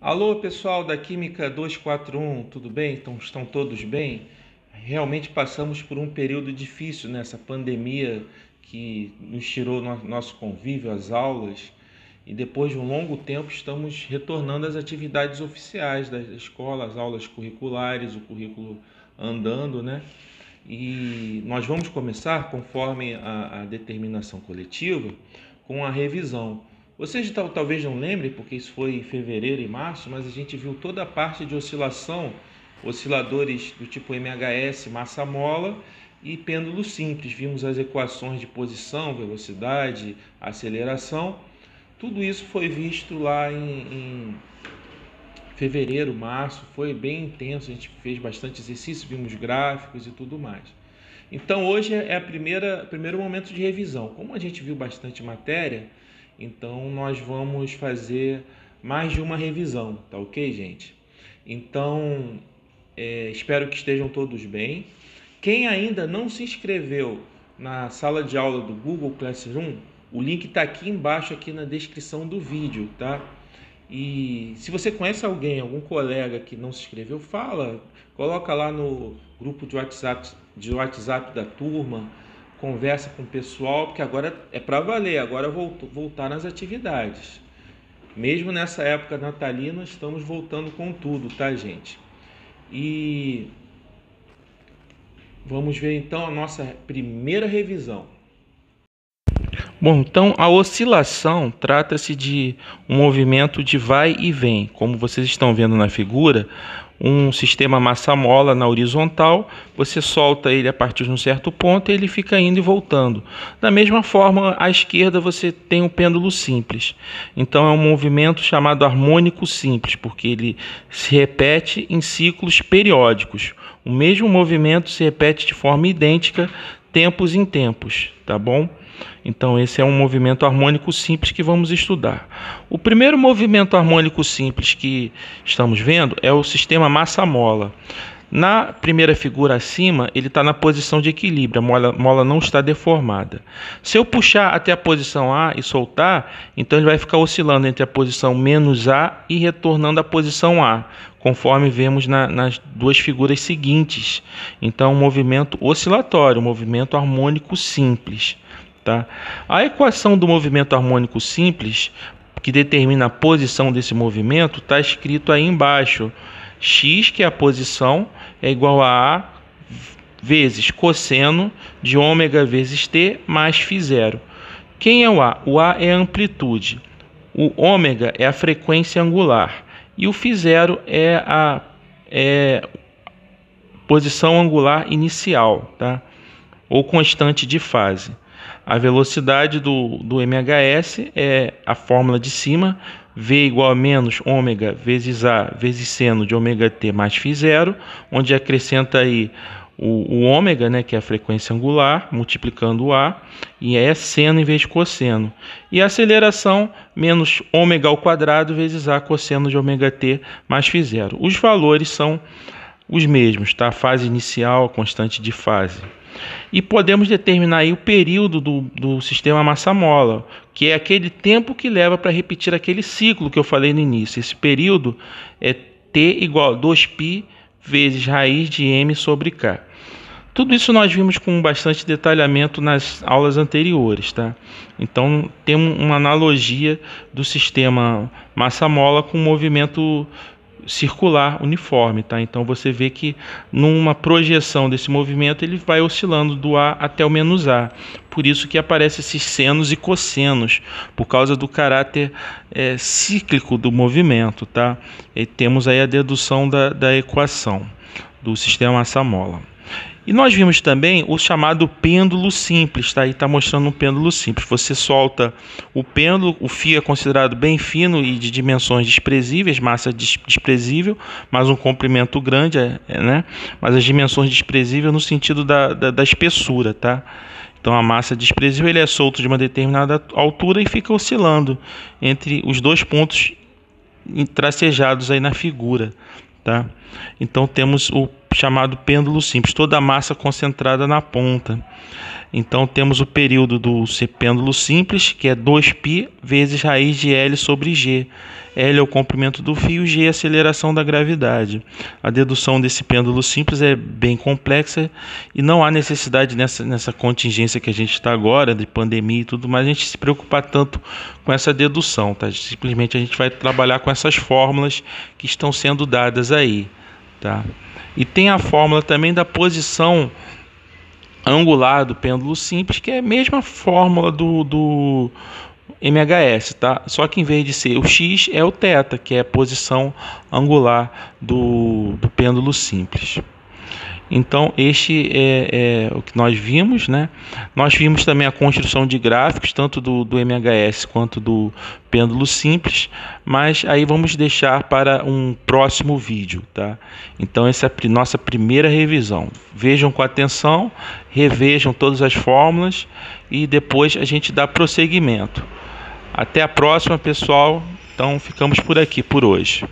Alô, pessoal da Química 241, tudo bem? Estão todos bem? Realmente passamos por um período difícil nessa pandemia que nos tirou nosso convívio, as aulas, e depois de um longo tempo estamos retornando às atividades oficiais da escola, as aulas curriculares, o currículo andando, né? E nós vamos começar, conforme a determinação coletiva, com a revisão. Vocês talvez não lembrem, porque isso foi em fevereiro e março, mas a gente viu toda a parte de oscilação, osciladores do tipo MHS, massa-mola e pêndulo simples. Vimos as equações de posição, velocidade, aceleração. Tudo isso foi visto lá em fevereiro, março, foi bem intenso, a gente fez bastante exercício, vimos gráficos e tudo mais. Então hoje é o primeiro momento de revisão. Como a gente viu bastante matéria, então nós vamos fazer mais de uma revisão, tá ok, gente? Então, espero que estejam todos bem. Quem ainda não se inscreveu na sala de aula do Google Classroom, o link está aqui embaixo, aqui na descrição do vídeo, tá? E se você conhece alguém, algum colega que não se inscreveu, coloca lá no grupo de WhatsApp da turma, conversa com o pessoal, porque agora é para valer, agora voltar nas atividades. Mesmo nessa época natalina, estamos voltando com tudo, tá, gente? E vamos ver então a nossa primeira revisão. Bom, então a oscilação trata-se de um movimento de vai e vem. Como vocês estão vendo na figura, um sistema massa-mola na horizontal, você solta ele a partir de um certo ponto e ele fica indo e voltando. Da mesma forma, à esquerda você tem um pêndulo simples. Então é um movimento chamado harmônico simples, porque ele se repete em ciclos periódicos. O mesmo movimento se repete de forma idêntica, tempos em tempos, tá bom? Então esse é um movimento harmônico simples que vamos estudar. O primeiro movimento harmônico simples que estamos vendo é o sistema massa-mola. Na primeira figura acima, ele está na posição de equilíbrio, a mola não está deformada. Se eu puxar até a posição A e soltar, então ele vai ficar oscilando entre a posição menos A e retornando à posição A, conforme vemos nas duas figuras seguintes. Então, um movimento oscilatório, um movimento harmônico simples. Tá? A equação do movimento harmônico simples, que determina a posição desse movimento, está escrito aí embaixo. X, que é a posição, é igual a A vezes cosseno de ômega vezes T mais φ0. Quem é o A? O A é a amplitude. O ômega é a frequência angular. E o φ0 é a posição angular inicial, tá? Ou constante de fase. A velocidade do MHS é a fórmula de cima, V igual a menos ômega vezes A vezes seno de ômega T mais φ0, onde acrescenta aí o ômega, né, que é a frequência angular, multiplicando o A, e é seno em vez de cosseno. E a aceleração, menos ômega ao quadrado vezes A cosseno de ômega T mais φ0. Os valores são os mesmos, tá? Fase inicial, constante de fase. E podemos determinar aí o período do sistema massa-mola, que é aquele tempo que leva para repetir aquele ciclo que eu falei no início. Esse período é T igual a 2π vezes raiz de m sobre k. Tudo isso nós vimos com bastante detalhamento nas aulas anteriores, tá? Então tem uma analogia do sistema massa-mola com o movimento circular uniforme, tá? Então você vê que numa projeção desse movimento ele vai oscilando do A até o menos A. Por isso que aparecem esses senos e cossenos, por causa do caráter cíclico do movimento, tá? E temos aí a dedução da equação do sistema massa-mola. E nós vimos também o chamado pêndulo simples, tá? Aí está mostrando um pêndulo simples. Você solta o pêndulo, o fio é considerado bem fino e de dimensões desprezíveis, massa desprezível, mas um comprimento grande, né? Mas as dimensões desprezíveis no sentido da espessura, tá? Então a massa desprezível ele é solto de uma determinada altura e fica oscilando entre os dois pontos tracejados aí na figura, tá? Então temos o chamado pêndulo simples, toda a massa concentrada na ponta. Então temos o período do pêndulo simples, que é 2π vezes raiz de L sobre G. L é o comprimento do fio, G é a aceleração da gravidade. A dedução desse pêndulo simples é bem complexa e não há necessidade nessa contingência que a gente está agora, de pandemia e tudo mais, a gente se preocupar tanto com essa dedução, tá? Simplesmente a gente vai trabalhar com essas fórmulas que estão sendo dadas aí, tá? E tem a fórmula também da posição angular do pêndulo simples, que é a mesma fórmula do MHS, tá? Só que em vez de ser o X, é o θ, que é a posição angular do pêndulo simples. Então, este é o que nós vimos, né? Nós vimos também a construção de gráficos, tanto do MHS quanto do pêndulo simples, mas aí vamos deixar para um próximo vídeo, tá? Então, essa é a nossa primeira revisão. Vejam com atenção, revejam todas as fórmulas e depois a gente dá prosseguimento. Até a próxima, pessoal. Então, ficamos por aqui por hoje.